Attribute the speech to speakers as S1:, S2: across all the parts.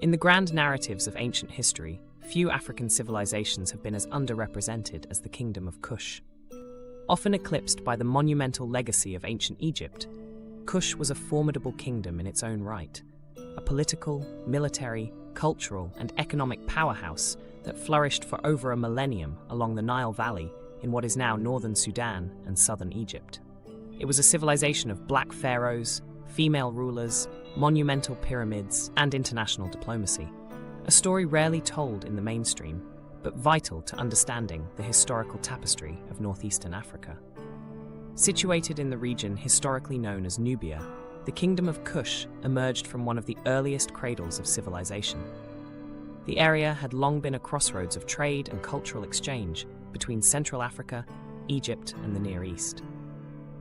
S1: In the grand narratives of ancient history, few African civilizations have been as underrepresented as the Kingdom of Kush. Often eclipsed by the monumental legacy of ancient Egypt, Kush was a formidable kingdom in its own right, a political, military, cultural, and economic powerhouse that flourished for over a millennium along the Nile Valley in what is now northern Sudan and southern Egypt. It was a civilization of black pharaohs, female rulers, monumental pyramids, and international diplomacy. A story rarely told in the mainstream, but vital to understanding the historical tapestry of northeastern Africa. Situated in the region historically known as Nubia, the Kingdom of Kush emerged from one of the earliest cradles of civilization. The area had long been a crossroads of trade and cultural exchange between Central Africa, Egypt, and the Near East.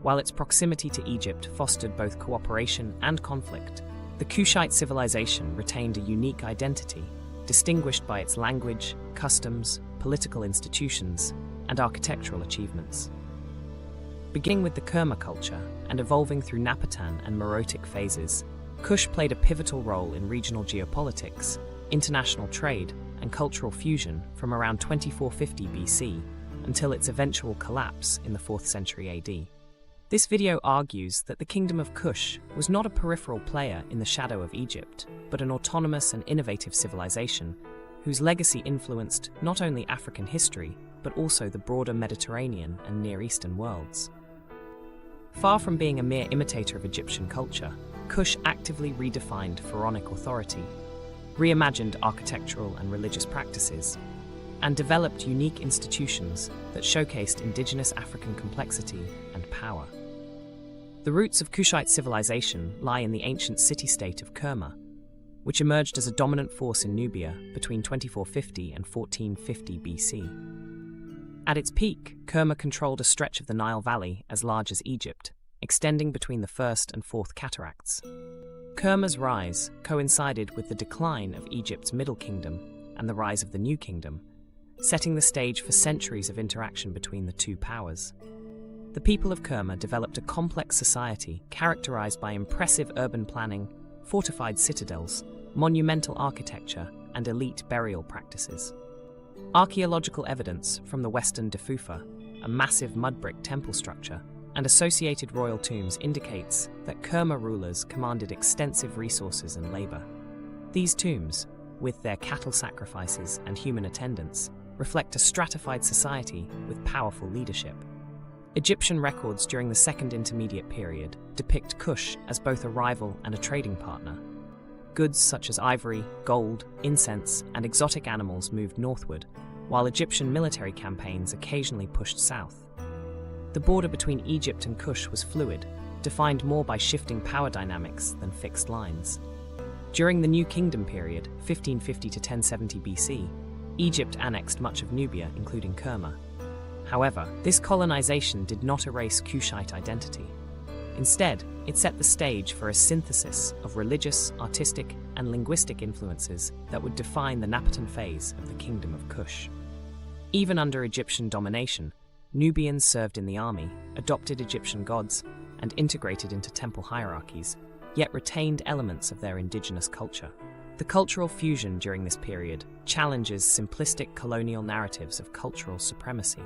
S1: While its proximity to Egypt fostered both cooperation and conflict, the Kushite civilization retained a unique identity, distinguished by its language, customs, political institutions, and architectural achievements. Beginning with the Kerma culture and evolving through Napatan and Meroitic phases, Kush played a pivotal role in regional geopolitics, international trade, and cultural fusion from around 2450 BC until its eventual collapse in the 4th century AD. This video argues that the Kingdom of Kush was not a peripheral player in the shadow of Egypt, but an autonomous and innovative civilization whose legacy influenced not only African history, but also the broader Mediterranean and Near Eastern worlds. Far from being a mere imitator of Egyptian culture, Kush actively redefined pharaonic authority, reimagined architectural and religious practices, and developed unique institutions that showcased indigenous African complexity and power. The roots of Kushite civilization lie in the ancient city-state of Kerma, which emerged as a dominant force in Nubia between 2450 and 1450 BC. At its peak, Kerma controlled a stretch of the Nile Valley as large as Egypt, extending between the First and Fourth Cataracts. Kerma's rise coincided with the decline of Egypt's Middle Kingdom and the rise of the New Kingdom, setting the stage for centuries of interaction between the two powers. The people of Kerma developed a complex society characterized by impressive urban planning, fortified citadels, monumental architecture, and elite burial practices. Archaeological evidence from the Western Defufa, a massive mud brick temple structure, and associated royal tombs indicates that Kerma rulers commanded extensive resources and labor. These tombs, with their cattle sacrifices and human attendants, reflect a stratified society with powerful leadership. Egyptian records during the Second Intermediate Period depict Kush as both a rival and a trading partner. Goods such as ivory, gold, incense, and exotic animals moved northward, while Egyptian military campaigns occasionally pushed south. The border between Egypt and Kush was fluid, defined more by shifting power dynamics than fixed lines. During the New Kingdom period, 1550 to 1070 BC, Egypt annexed much of Nubia, including Kerma. However, this colonization did not erase Kushite identity. Instead, it set the stage for a synthesis of religious, artistic, and linguistic influences that would define the Napatan phase of the Kingdom of Kush. Even under Egyptian domination, Nubians served in the army, adopted Egyptian gods, and integrated into temple hierarchies, yet retained elements of their indigenous culture. The cultural fusion during this period challenges simplistic colonial narratives of cultural supremacy.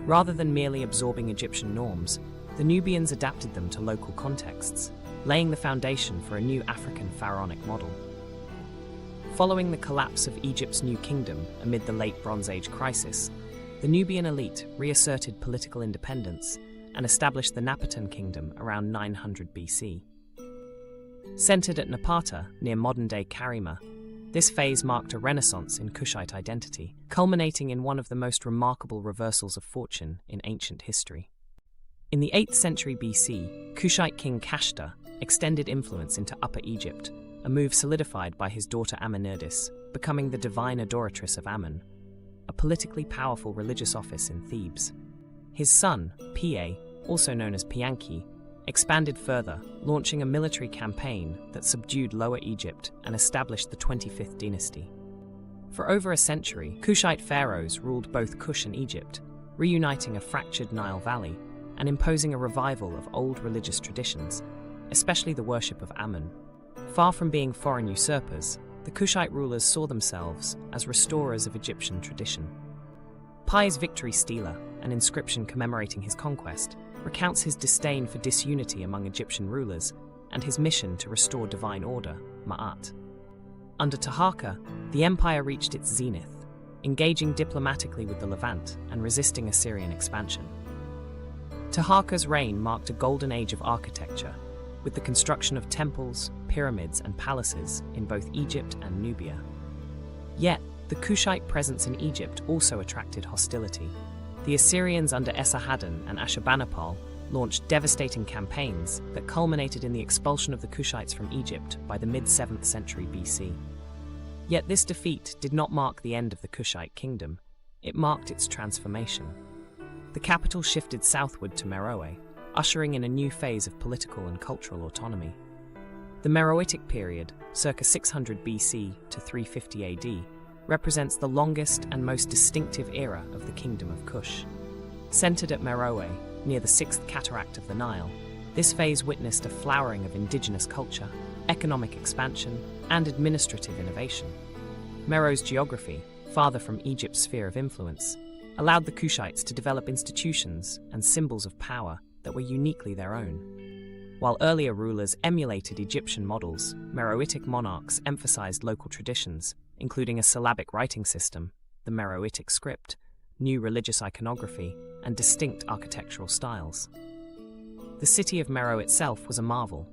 S1: Rather than merely absorbing Egyptian norms, the Nubians adapted them to local contexts, laying the foundation for a new African pharaonic model. Following the collapse of Egypt's New Kingdom amid the Late Bronze Age crisis, the Nubian elite reasserted political independence and established the Napatan Kingdom around 900 BC. Centered at Napata, near modern-day Kerma, this phase marked a renaissance in Kushite identity, culminating in one of the most remarkable reversals of fortune in ancient history. In the 8th century BC, Kushite king Kashta extended influence into Upper Egypt, a move solidified by his daughter Amenerdis, becoming the divine adoratress of Amun, a politically powerful religious office in Thebes. His son, Pie, also known as Pianki, expanded further, launching a military campaign that subdued Lower Egypt and established the 25th dynasty. For over a century, Kushite pharaohs ruled both Kush and Egypt, reuniting a fractured Nile Valley and imposing a revival of old religious traditions, especially the worship of Amun. Far from being foreign usurpers, the Kushite rulers saw themselves as restorers of Egyptian tradition. Pi's victory stela, an inscription commemorating his conquest, recounts his disdain for disunity among Egyptian rulers and his mission to restore divine order, Ma'at. Under Taharqa, the empire reached its zenith, engaging diplomatically with the Levant and resisting Assyrian expansion. Taharqa's reign marked a golden age of architecture, with the construction of temples, pyramids, and palaces in both Egypt and Nubia. Yet, the Kushite presence in Egypt also attracted hostility. The Assyrians under Esarhaddon and Ashurbanipal launched devastating campaigns that culminated in the expulsion of the Kushites from Egypt by the mid-7th century BC. Yet this defeat did not mark the end of the Kushite kingdom, it marked its transformation. The capital shifted southward to Meroe, ushering in a new phase of political and cultural autonomy. The Meroitic period, circa 600 BC to 350 AD, represents the longest and most distinctive era of the Kingdom of Kush. Centered at Meroe, near the 6th cataract of the Nile, this phase witnessed a flowering of indigenous culture, economic expansion, and administrative innovation. Meroe's geography, farther from Egypt's sphere of influence, allowed the Kushites to develop institutions and symbols of power that were uniquely their own. While earlier rulers emulated Egyptian models, Meroitic monarchs emphasized local traditions, including a syllabic writing system, the Meroitic script, new religious iconography, and distinct architectural styles. The city of Meroe itself was a marvel.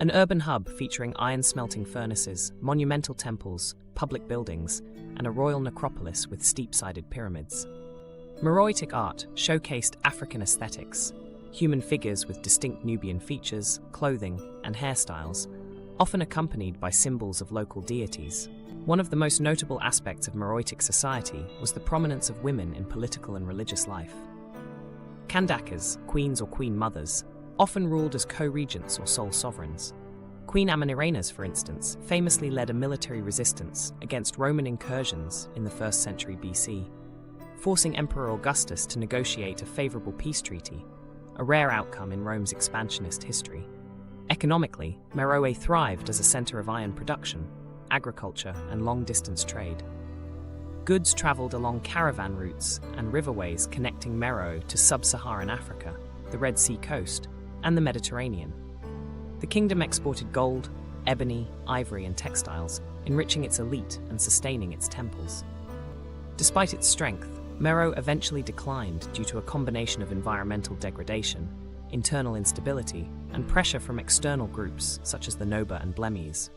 S1: An urban hub featuring iron-smelting furnaces, monumental temples, public buildings, and a royal necropolis with steep-sided pyramids. Meroitic art showcased African aesthetics, human figures with distinct Nubian features, clothing, and hairstyles, often accompanied by symbols of local deities. One of the most notable aspects of Meroitic society was the prominence of women in political and religious life. Kandakas, queens or queen mothers, often ruled as co-regents or sole sovereigns. Queen Amanirenas, for instance, famously led a military resistance against Roman incursions in the 1st century BC, forcing Emperor Augustus to negotiate a favorable peace treaty, a rare outcome in Rome's expansionist history. Economically, Meroe thrived as a center of iron production, agriculture, and long-distance trade. Goods traveled along caravan routes and riverways connecting Meroe to sub-Saharan Africa, the Red Sea coast, and the Mediterranean. The kingdom exported gold, ebony, ivory, and textiles, enriching its elite and sustaining its temples. Despite its strength, Meroe eventually declined due to a combination of environmental degradation, internal instability, and pressure from external groups such as the Nubia and Blemmyes.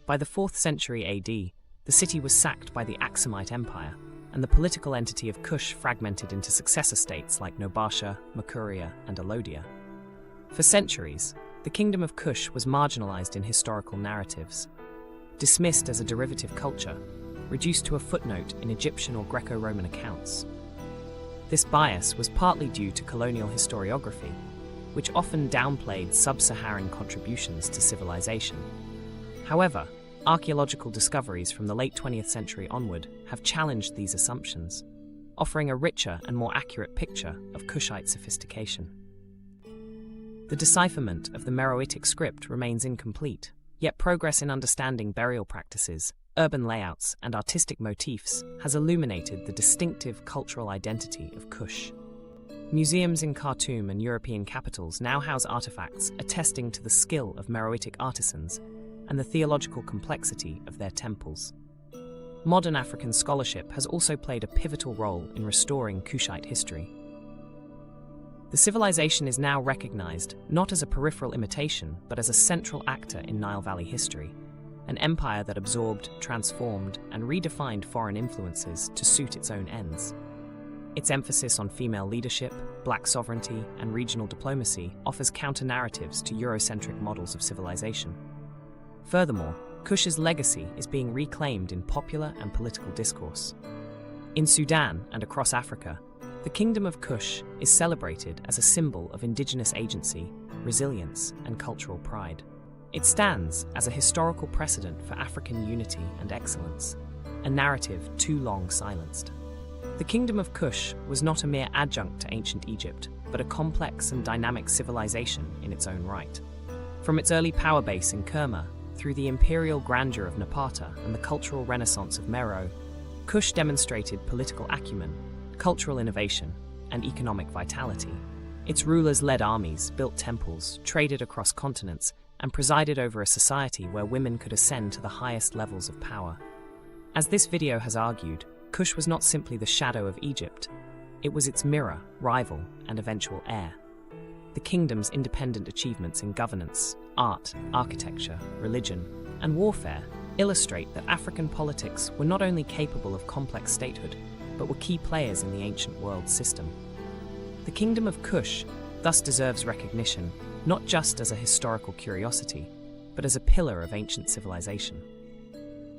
S1: By the 4th century AD, the city was sacked by the Aksumite Empire, and the political entity of Kush fragmented into successor states like Nobasha, Makuria, and Alodia. For centuries, the Kingdom of Kush was marginalized in historical narratives, dismissed as a derivative culture, reduced to a footnote in Egyptian or Greco-Roman accounts. This bias was partly due to colonial historiography, which often downplayed sub-Saharan contributions to civilization. However, archaeological discoveries from the late 20th century onward have challenged these assumptions, offering a richer and more accurate picture of Kushite sophistication. The decipherment of the Meroitic script remains incomplete, yet progress in understanding burial practices, urban layouts, and artistic motifs has illuminated the distinctive cultural identity of Kush. Museums in Khartoum and European capitals now house artifacts attesting to the skill of Meroitic artisans and the theological complexity of their temples. Modern African scholarship has also played a pivotal role in restoring Kushite history. The civilization is now recognized not as a peripheral imitation, but as a central actor in Nile Valley history, an empire that absorbed, transformed, and redefined foreign influences to suit its own ends. Its emphasis on female leadership, black sovereignty, and regional diplomacy offers counter-narratives to Eurocentric models of civilization. Furthermore, Kush's legacy is being reclaimed in popular and political discourse. In Sudan and across Africa, the Kingdom of Kush is celebrated as a symbol of indigenous agency, resilience, and cultural pride. It stands as a historical precedent for African unity and excellence, a narrative too long silenced. The Kingdom of Kush was not a mere adjunct to ancient Egypt, but a complex and dynamic civilization in its own right. From its early power base in Kerma through the imperial grandeur of Napata and the cultural renaissance of Meroe, Kush demonstrated political acumen, cultural innovation, and economic vitality. Its rulers led armies, built temples, traded across continents, and presided over a society where women could ascend to the highest levels of power. As this video has argued, Kush was not simply the shadow of Egypt, it was its mirror, rival, and eventual heir. The kingdom's independent achievements in governance, art, architecture, religion, and warfare illustrate that African politics were not only capable of complex statehood, but were key players in the ancient world system. The Kingdom of Kush thus deserves recognition not just as a historical curiosity, but as a pillar of ancient civilization.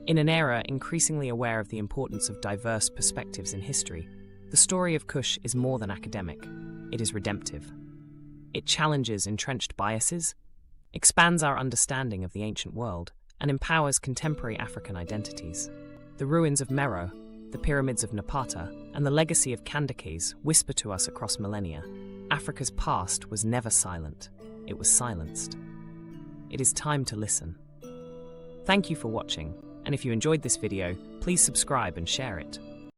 S1: In an era increasingly aware of the importance of diverse perspectives in history, the story of Kush is more than academic, it is redemptive. It challenges entrenched biases, expands our understanding of the ancient world, and empowers contemporary African identities. The ruins of Meroe, the pyramids of Napata, and the legacy of Kandakes whisper to us across millennia. Africa's past was never silent, it was silenced. It is time to listen. Thank you for watching, and if you enjoyed this video, please subscribe and share it.